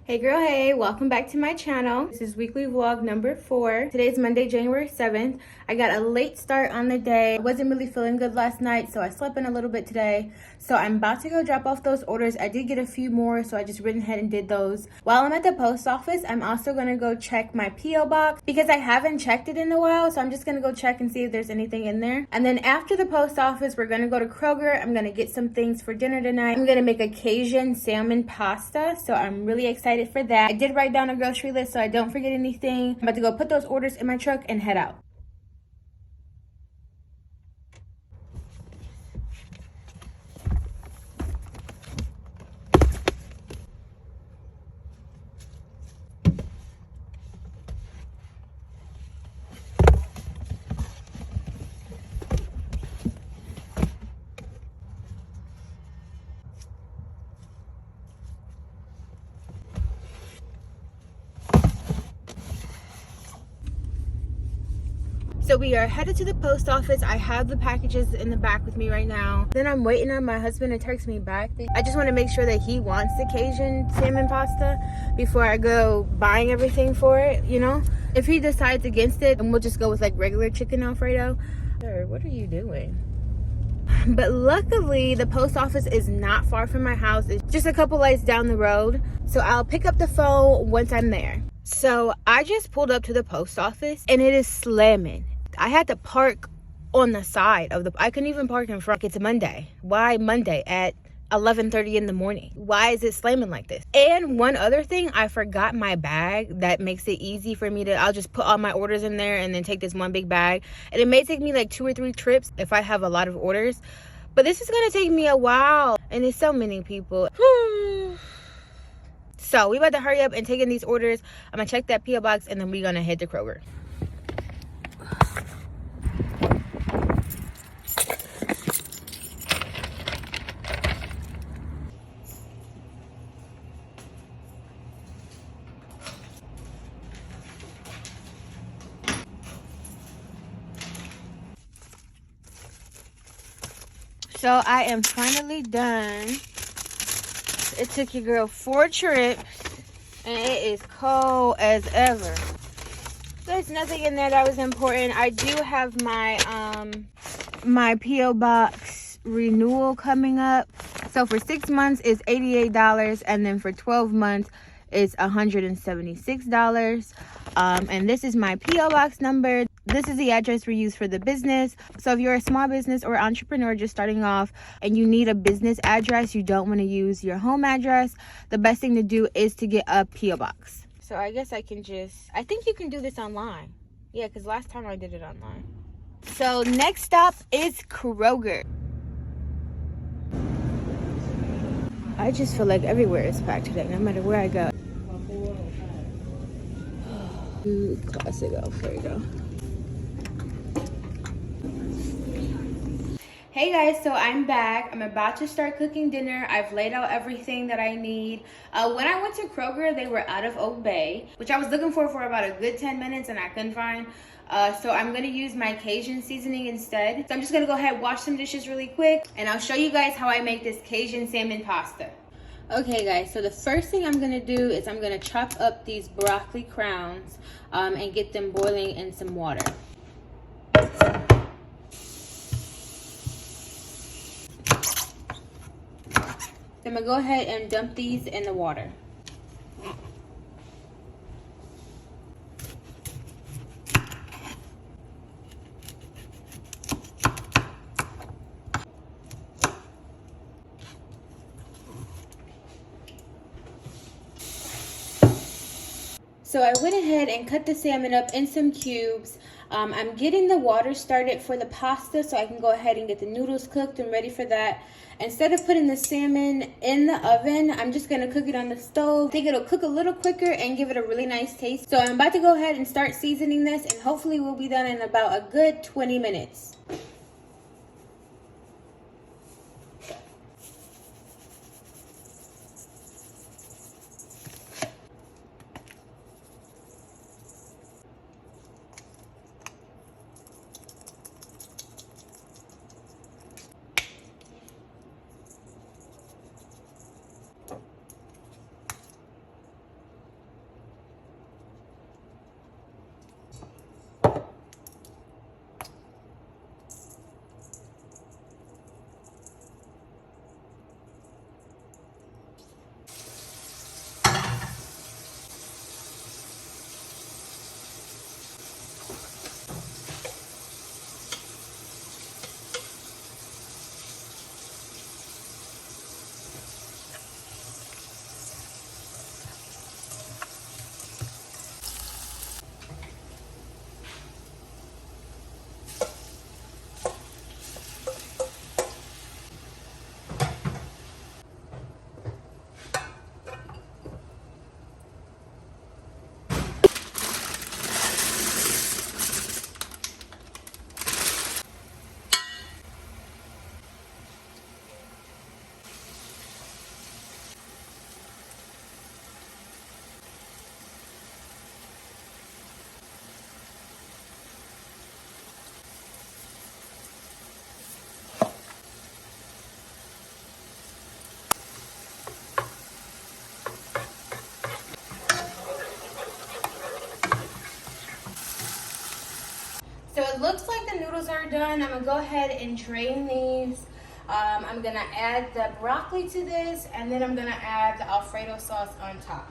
Hey girl, hey, welcome back to my channel. This is weekly vlog number 4. Today's Monday, January 7th. I got a late start on the day. I wasn't really feeling good last night, so I slept in a little bit today. So I'm about to go drop off those orders. I did get a few more, so I just went ahead and did those. While I'm at the post office, I'm also gonna go check my P.O. box because I haven't checked it in a while, so I'm just gonna go check and see if there's anything in there. And then after the post office, we're gonna go to Kroger. I'm gonna get some things for dinner tonight. I'm gonna make a Cajun salmon pasta, so I'm really excited for that. I did write down a grocery list so I don't forget anything. I'm about to go put those orders in my truck and head out. So we are headed to the post office. I have the packages in the back with me right now. Then I'm waiting on my husband to text me back. I just want to make sure that he wants the Cajun salmon pasta before I go buying everything for it, you know? If he decides against it, then we'll just go with like regular chicken Alfredo. Sir, what are you doing? But luckily, the post office is not far from my house. It's just a couple lights down the road. So I'll pick up the phone once I'm there. So I just pulled up to the post office and it is slamming. I had to park on the side of I couldn't even park in front. It's Monday. Why Monday at 11:30 in the morning? Why is it slamming like this? And one other thing, I forgot my bag. That makes it easy for me to, I'll just put all my orders in there and then take this one big bag. And it may take me like 2 or 3 trips if I have a lot of orders. But this is gonna take me a while. And there's so many people. So we about to hurry up and take in these orders. I'm gonna check that P.O. box and then we're gonna head to Kroger. So I am finally done. It took your girl 4 trips and it is cold as ever. There's nothing in there that was important. I do have my my P.O. box renewal coming up. So for 6 months it's $88 and then for 12 months it's $176. And this is my P.O. box number. This is the address we use for the business. So if you're a small business or entrepreneur just starting off and you need a business address, you don't want to use your home address, the best thing to do is to get a P.O. box. So I guess I can I think you can do this online. Yeah, because last time I did it online. So next stop is Kroger. I just feel like everywhere is packed today, no matter where I go. Classic Alfredo. Hey guys, so I'm back. I'm about to start cooking dinner. I've laid out everything that I need. When I went to Kroger, they were out of Oak Bay, which I was looking for about a good 10 minutes and I couldn't find. So I'm gonna use my Cajun seasoning instead. So I'm just gonna go ahead and wash some dishes really quick and I'll show you guys how I make this Cajun salmon pasta. Okay guys, so the first thing I'm gonna do is I'm gonna chop up these broccoli crowns and get them boiling in some water. I'm gonna go ahead and dump these in the water. So I went ahead and cut the salmon up in some cubes. I'm getting the water started for the pasta so I can go ahead and get the noodles cooked and ready for that. Instead of putting the salmon in the oven, I'm just gonna cook it on the stove. I think it'll cook a little quicker and give it a really nice taste. So I'm about to go ahead and start seasoning this and hopefully we'll be done in about a good 20 minutes. it looks like the noodles are done. I'm gonna go ahead and drain these. I'm gonna add the broccoli to this, and then I'm gonna add the Alfredo sauce on top.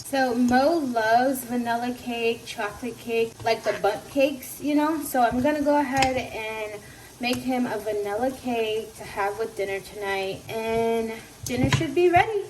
So Mo loves vanilla cake, chocolate cake, like the bundt cakes, you know? So I'm gonna go ahead and make him a vanilla cake to have with dinner tonight, and dinner should be ready.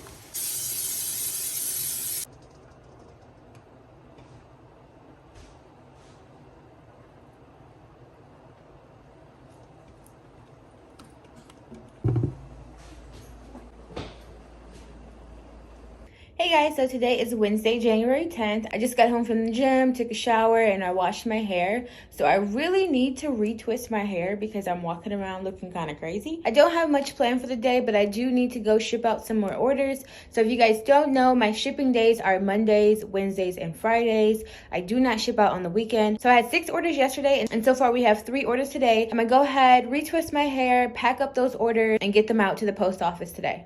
Hey guys, so today is Wednesday, January 10th. I just got home from the gym, took a shower, and I washed my hair. So I really need to retwist my hair because I'm walking around looking kind of crazy. I don't have much planned for the day, but I do need to go ship out some more orders. So if you guys don't know, my shipping days are Mondays, Wednesdays, and Fridays. I do not ship out on the weekend. So I had 6 orders yesterday, and so far we have 3 orders today. I'm gonna go ahead, retwist my hair, pack up those orders, and get them out to the post office today.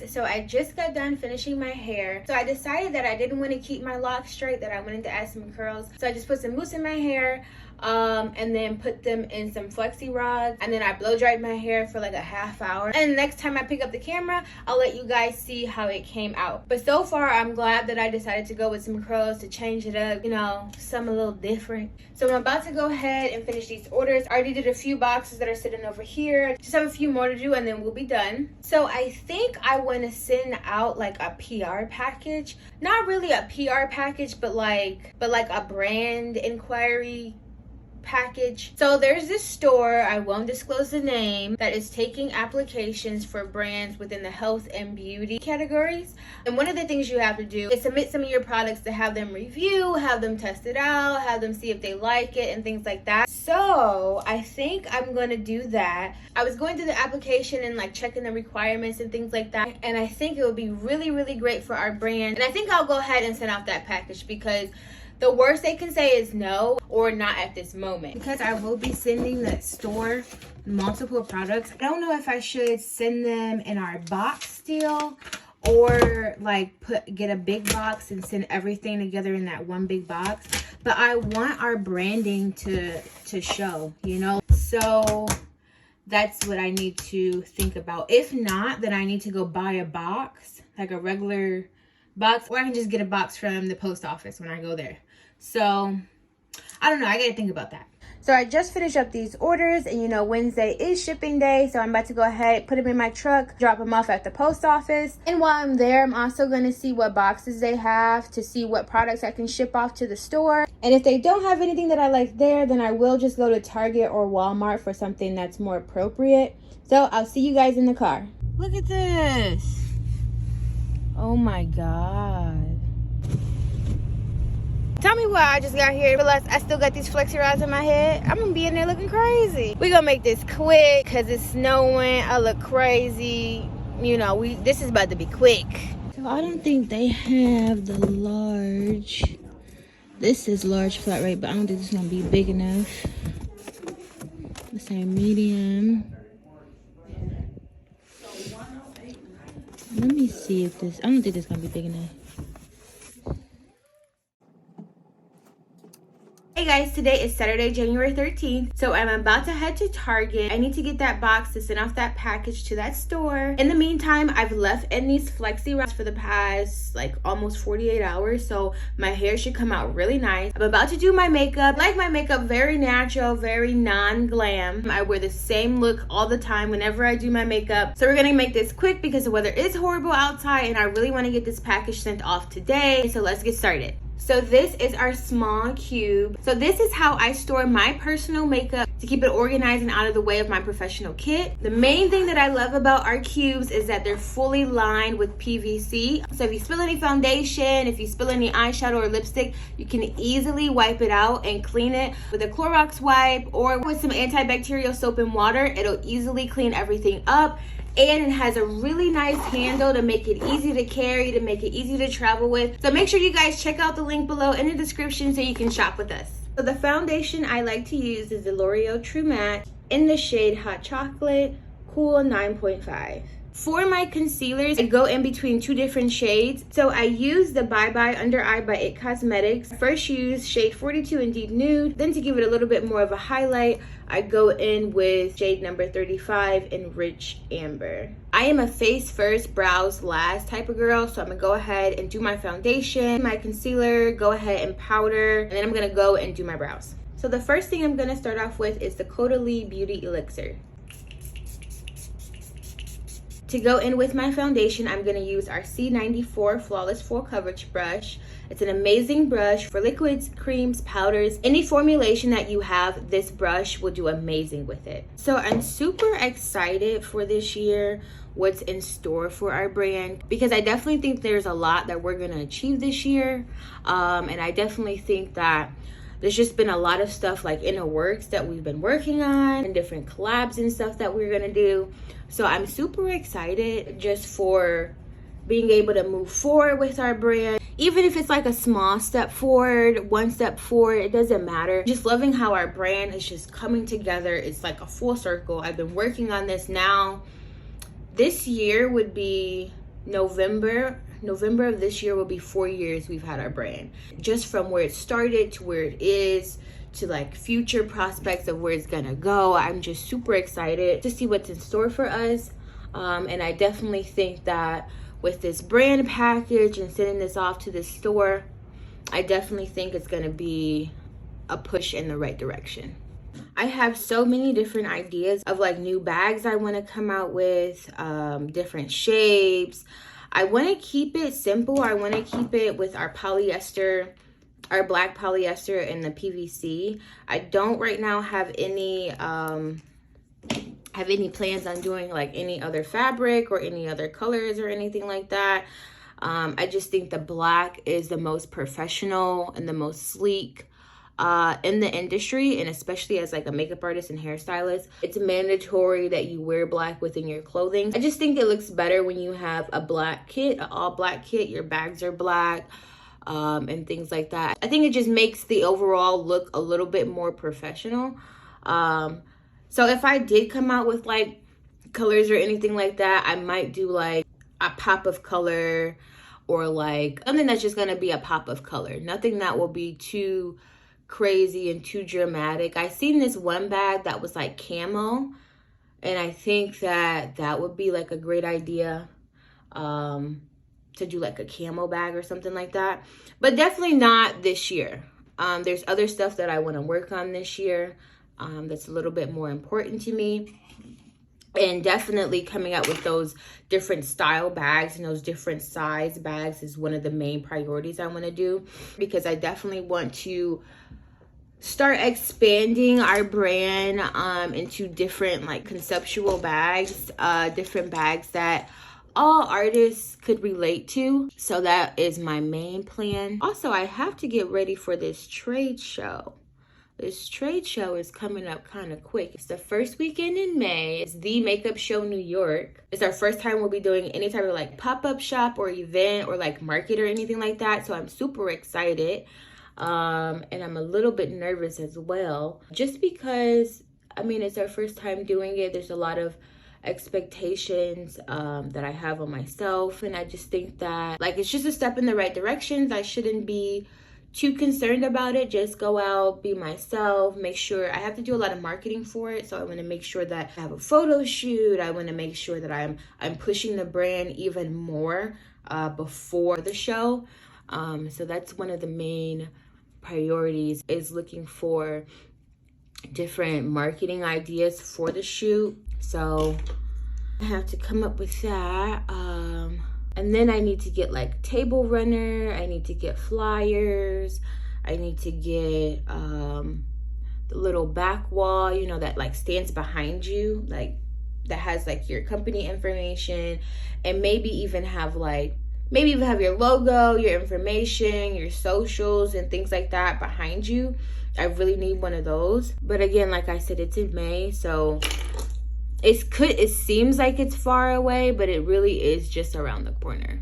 So I just got done finishing my hair. So I decided that I didn't want to keep my locks straight, that I wanted to add some curls. So I just put some mousse in my hair, and then put them in some flexi rods, and then I blow dried my hair for like a half hour. And next time I pick up the camera, I'll let you guys see how it came out. But so far, I'm glad that I decided to go with some curls to change it up, you know, something a little different. So I'm about to go ahead and finish these orders. I already did a few boxes that are sitting over here. Just have a few more to do, and then we'll be done. So I think I want to send out like a PR package. Not really a PR package, but like a brand inquiry package. So there's this store, I won't disclose the name, that is taking applications for brands within the health and beauty categories. And one of the things you have to do is submit some of your products to have them review, have them test it out, have them see if they like it and things like that. So I think I'm gonna do that. I was going through the application and like checking the requirements and things like that, and I think it would be really, really great for our brand. And I think I'll go ahead and send out that package because the worst they can say is no or not at this moment. Because I will be sending the store multiple products, I don't know if I should send them in our box deal or like get a big box and send everything together in that one big box. But I want our branding to show, you know? So that's what I need to think about. If not, then I need to go buy a box, like a regular box, or I can just get a box from the post office when I go there. So I don't know, I gotta think about that. So I just finished up these orders, and you know, Wednesday is shipping day, so I'm about to go ahead, put them in my truck, drop them off at the post office. And while I'm there, I'm also gonna see what boxes they have to see what products I can ship off to the store. And if they don't have anything that I like there, then I will just go to Target or Walmart for something that's more appropriate. So I'll see you guys in the car. Look at this. Oh my God. Tell me why I just got here and realized I still got these flexi rods in my head. I'm gonna be in there looking crazy. We're gonna make this quick because it's snowing. I look crazy. You know, this is about to be quick. So I don't think they have the large. This is large flat rate, but I don't think it's gonna be big enough. Let's say medium. Let me see if this, I don't think this is gonna be big enough. Hey guys, today is Saturday, January 13th, so I'm about to head to Target. I need to get that box to send off that package to that store. In the meantime, I've left in these flexi wraps for the past like almost 48 hours, so my hair should come out really nice. I'm about to do my makeup. I like my makeup very natural, very non-glam. I wear the same look all the time whenever I do my makeup. So we're gonna make this quick because the weather is horrible outside and I really want to get this package sent off today. So let's get started. So this is our small cube. So this is how I store my personal makeup to keep it organized and out of the way of my professional kit. The main thing that I love about our cubes is that they're fully lined with PVC. So if you spill any foundation, if you spill any eyeshadow or lipstick, you can easily wipe it out and clean it with a Clorox wipe or with some antibacterial soap and water. It'll easily clean everything up. And it has a really nice handle to make it easy to carry, to make it easy to travel with. So make sure you guys check out the link below in the description so you can shop with us. So the foundation I like to use is the L'Oreal True Matte in the shade Hot Chocolate Cool 9.5. For my concealers, I go in between two different shades. So I use the Bye Bye Under Eye by IT Cosmetics. First use shade 42 in Deep Nude. Then to give it a little bit more of a highlight, I go in with shade number 35 in Rich Amber. I am a face first, brows last type of girl. So I'm gonna go ahead and do my foundation, my concealer, go ahead and powder, and then I'm gonna go and do my brows. So the first thing I'm gonna start off with is the Caudalie Beauty Elixir. To go in with my foundation, I'm going to use our C94 Flawless Full Coverage brush. It's an amazing brush for liquids, creams, powders. Any formulation that you have, this brush will do amazing with it. So I'm super excited for this year, what's in store for our brand, because I definitely think there's a lot that we're going to achieve this year. And I definitely think that there's just been a lot of stuff like in the works that we've been working on and different collabs and stuff that we're gonna do. So I'm super excited just for being able to move forward with our brand. Even if it's like a small step forward, one step forward, it doesn't matter. Just loving how our brand is just coming together. It's like a full circle. I've been working on this now. This year would be November of this year will be 4 years we've had our brand. Just from where it started to where it is, to like future prospects of where it's gonna go. I'm just super excited to see what's in store for us. And I definitely think that with this brand package and sending this off to the store, I definitely think it's gonna be a push in the right direction. I have so many different ideas of like new bags I want to come out with, different shapes. I want to keep it simple. I want to keep it with our polyester, our black polyester and the PVC. I don't right now have any plans on doing like any other fabric or any other colors or anything like that. I just think the black is the most professional and the most sleek in the industry, and especially as like a makeup artist and hairstylist, it's mandatory that you wear black within your clothing. I just think it looks better when you have a black kit, an all black kit, your bags are black, and things like that. I think it just makes the overall look a little bit more professional. So if I did come out with like colors or anything like that, I might do like a pop of color or like something that's just gonna be a pop of color. Nothing that will be too crazy and too dramatic. I seen this one bag that was like camo, and I think that that would be like a great idea to do like a camo bag or something like that, but definitely not this year. There's other stuff that I want to work on this year that's a little bit more important to me, and definitely coming out with those different style bags and those different size bags is one of the main priorities I want to do, because I definitely want to start expanding our brand into different like conceptual bags, different bags that all artists could relate to. So that is my main plan. Also, I have to get ready for this trade show. This trade show is coming up kind of quick. It's the first weekend in May. It's the Makeup Show New York. It's our first time we'll be doing any type of like pop-up shop or event or like market or anything like that. So I'm super excited. And I'm a little bit nervous as well, just because, I mean, it's our first time doing it. There's a lot of expectations that I have on myself, and I just think that like it's just a step in the right direction. I shouldn't be too concerned about it. Just go out, be myself, make sure I have to do a lot of marketing for it. So I want to make sure that I have a photo shoot. I want to make sure that I'm pushing the brand even more before the show. So that's one of the main priorities, is looking for different marketing ideas for the shoot. So I have to come up with that. And then I need to get like table runner, I need to get flyers, I need to get the little back wall, you know, that like stands behind you, like that has like your company information, and maybe even have your logo, your information, your socials and things like that behind you. I really need one of those. But again, like I said, it's in May, so it seems like it's far away, but it really is just around the corner.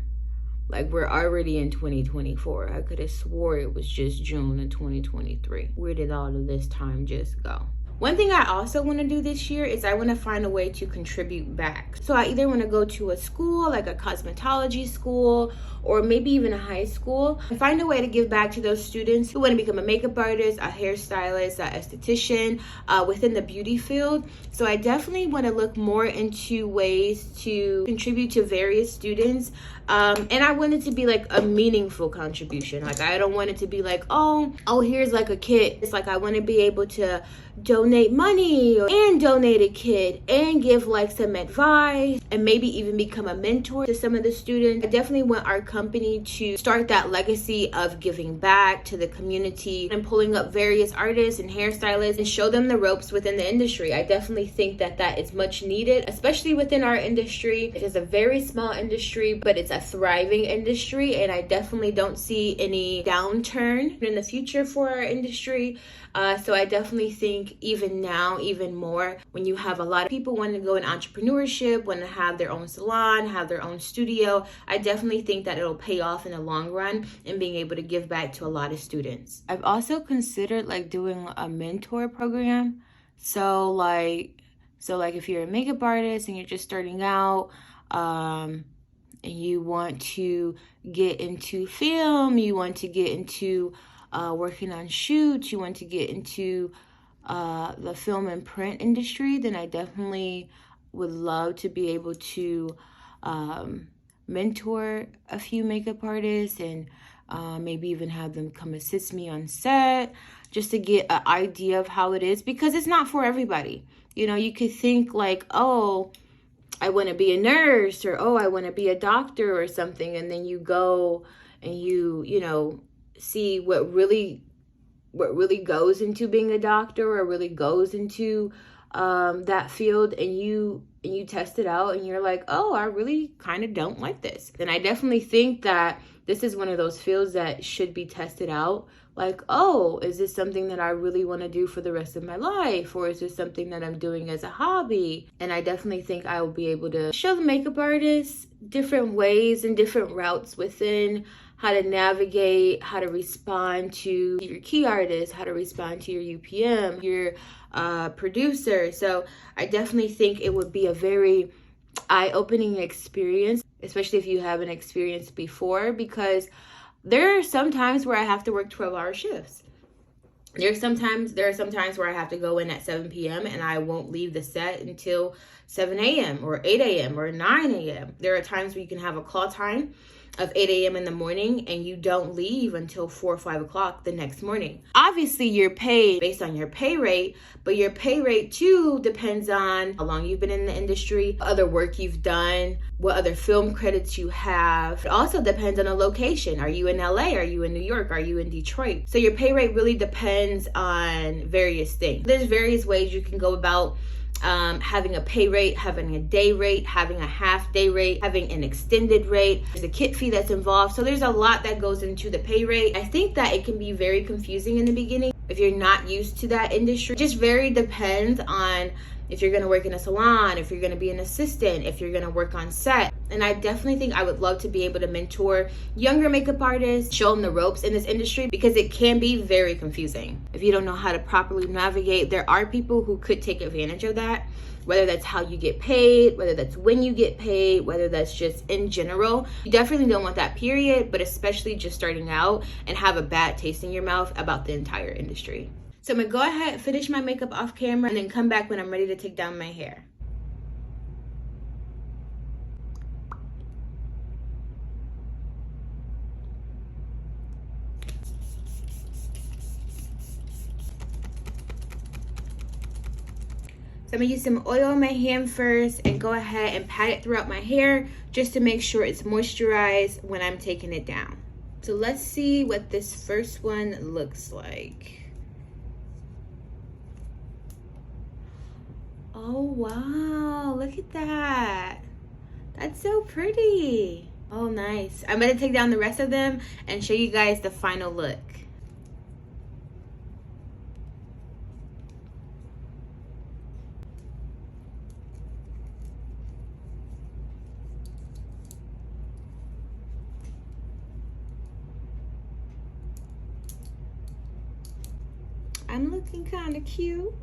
Like, we're already in 2024. I could have swore it was just June of 2023. Where did all of this time just go? One thing I also want to do this year is I want to find a way to contribute back. So I either want to go to a school, like a cosmetology school, or maybe even a high school, and find a way to give back to those students who want to become a makeup artist, a hairstylist, an esthetician within the beauty field. So I definitely want to look more into ways to contribute to various students. And I want it to be like a meaningful contribution. Like, I don't want it to be like, oh, here's like a kit. It's like, I want to be able to donate money and donate a kit and give like some advice and maybe even become a mentor to some of the students. I definitely want our company to start that legacy of giving back to the community and pulling up various artists and hairstylists and show them the ropes within the industry. I definitely think that that is much needed, especially within our industry. It is a very small industry, but it's a thriving industry, and I definitely don't see any downturn in the future for our industry. So I definitely think even now, even more, when you have a lot of people wanting to go in entrepreneurship, want to have their own salon, have their own studio, I definitely think that it'll pay off in the long run and being able to give back to a lot of students. I've also considered like doing a mentor program. So like if you're a makeup artist and you're just starting out, and you want to get into film, you want to get into working on shoots, you want to get into the film and print industry, then I definitely would love to be able to mentor a few makeup artists and maybe even have them come assist me on set, just to get an idea of how it is, because it's not for everybody. You know, you could think like, oh, I want to be a nurse, or oh, I want to be a doctor or something, and then you go and you know, see what really goes into being a doctor, or really goes into that field, and you test it out and you're like, oh, I really kind of don't like this. Then I definitely think that this is one of those fields that should be tested out. Like, oh, is this something that I really want to do for the rest of my life? Or is this something that I'm doing as a hobby? And I definitely think I will be able to show the makeup artists different ways and different routes within how to navigate, how to respond to your key artist, how to respond to your UPM, your producer. So I definitely think it would be a very eye-opening experience, especially if you haven't experienced before, because there are some times where I have to work 12-hour shifts. There are some times where I have to go in at 7 p.m. and I won't leave the set until 7 a.m. or 8 a.m. or 9 a.m. There are times where you can have a call time of 8 a.m. in the morning and you don't leave until 4 or 5 o'clock the next morning. Obviously, you're paid based on your pay rate, but your pay rate too depends on how long you've been in the industry, other work you've done, what other film credits you have. It also depends on the location. Are you in LA? Are you in New York? Are you in Detroit? So your pay rate really depends on various things. There's various ways you can go about having a pay rate, having a day rate, having a half day rate, having an extended rate. There's a kit fee that's involved. So there's a lot that goes into the pay rate. I think that it can be very confusing in the beginning if you're not used to that industry. It just very depends on if you're gonna work in a salon, if you're gonna be an assistant, if you're gonna work on set. And I definitely think I would love to be able to mentor younger makeup artists, show them the ropes in this industry, because it can be very confusing. If you don't know how to properly navigate, there are people who could take advantage of that, whether that's how you get paid, whether that's when you get paid, whether that's just in general. You definitely don't want that, period, but especially just starting out and have a bad taste in your mouth about the entire industry. So I'm gonna go ahead and finish my makeup off camera and then come back when I'm ready to take down my hair. So I'm gonna use some oil on my hand first and go ahead and pat it throughout my hair just to make sure it's moisturized when I'm taking it down. So let's see what this first one looks like. Oh wow, look at that. That's so pretty. Oh nice. I'm gonna take down the rest of them and show you guys the final look. I'm looking kind of cute.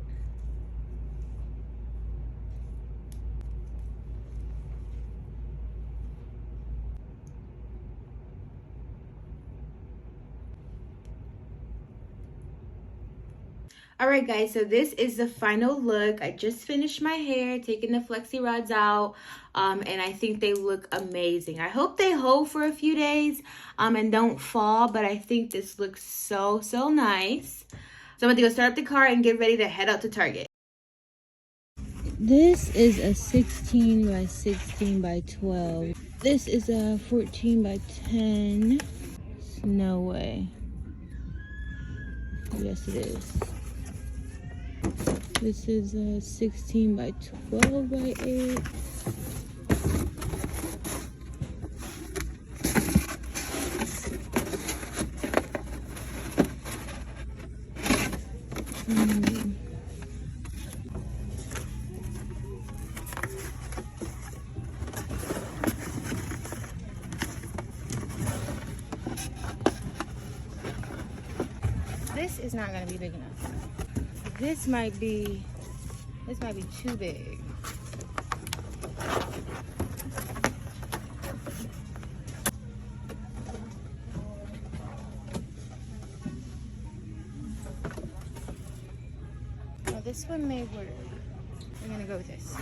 All right guys, so this is the final look. I just finished my hair, taking the flexi rods out, and I think they look amazing. I hope they hold for a few days and don't fall, but I think this looks so nice. So I'm going to go start up the car and get ready to head out to Target. This is a 16 by 16 by 12. This is a 14 by 10. No way. Yes, it is. This is a 16 by 12 by 8. This is not going to be big enough. This might be too big. Oh, this one may work. I'm gonna go with this.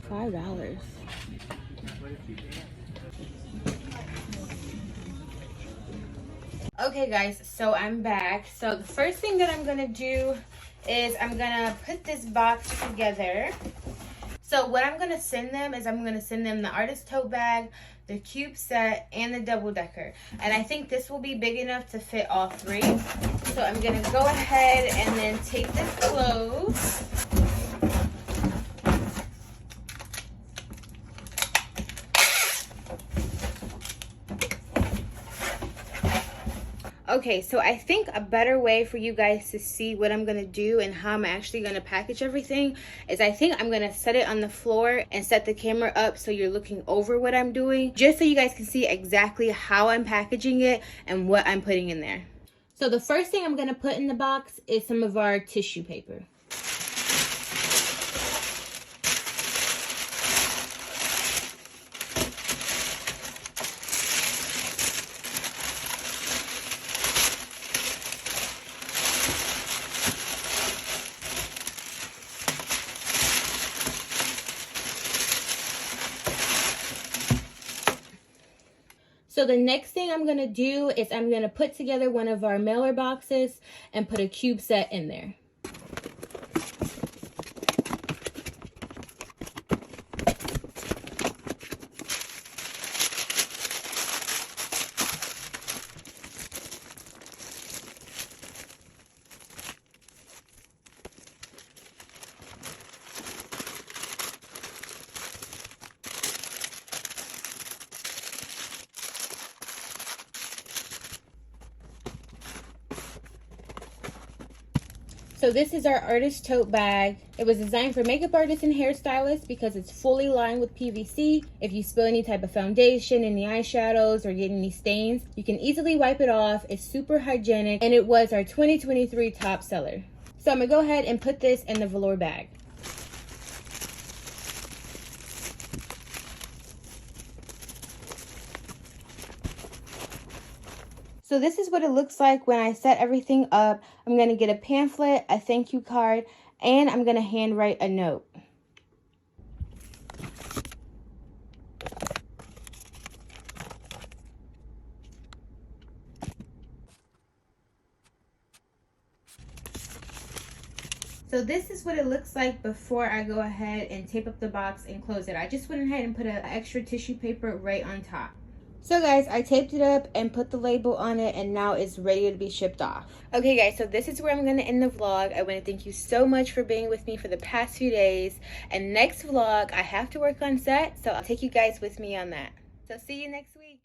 $5. Okay guys, so I'm back. So the first thing that I'm gonna do is I'm gonna put this box together. So what I'm gonna send them is I'm gonna send them the artist tote bag, the cube set, and the double decker. And I think this will be big enough to fit all three. So I'm gonna go ahead and then take this close. Okay, so I think a better way for you guys to see what I'm gonna do and how I'm actually gonna package everything is I think I'm gonna set it on the floor and set the camera up so you're looking over what I'm doing, just so you guys can see exactly how I'm packaging it and what I'm putting in there. So the first thing I'm gonna put in the box is some of our tissue paper. So the next thing I'm gonna do is I'm gonna put together one of our mailer boxes and put a cube set in there. So this is our artist tote bag. It was designed for makeup artists and hairstylists because it's fully lined with PVC. If you spill any type of foundation, any eyeshadows, or get any stains, you can easily wipe it off. It's super hygienic, and it was our 2023 top seller. So I'm gonna go ahead and put this in the velour bag. So this is what it looks like when I set everything up. I'm going to get a pamphlet, a thank you card, and I'm going to handwrite a note. So this is what it looks like before I go ahead and tape up the box and close it. I just went ahead and put an extra tissue paper right on top. So guys, I taped it up and put the label on it, and now it's ready to be shipped off. Okay guys, so this is where I'm going to end the vlog. I want to thank you so much for being with me for the past few days. And next vlog, I have to work on set, so I'll take you guys with me on that. So see you next week.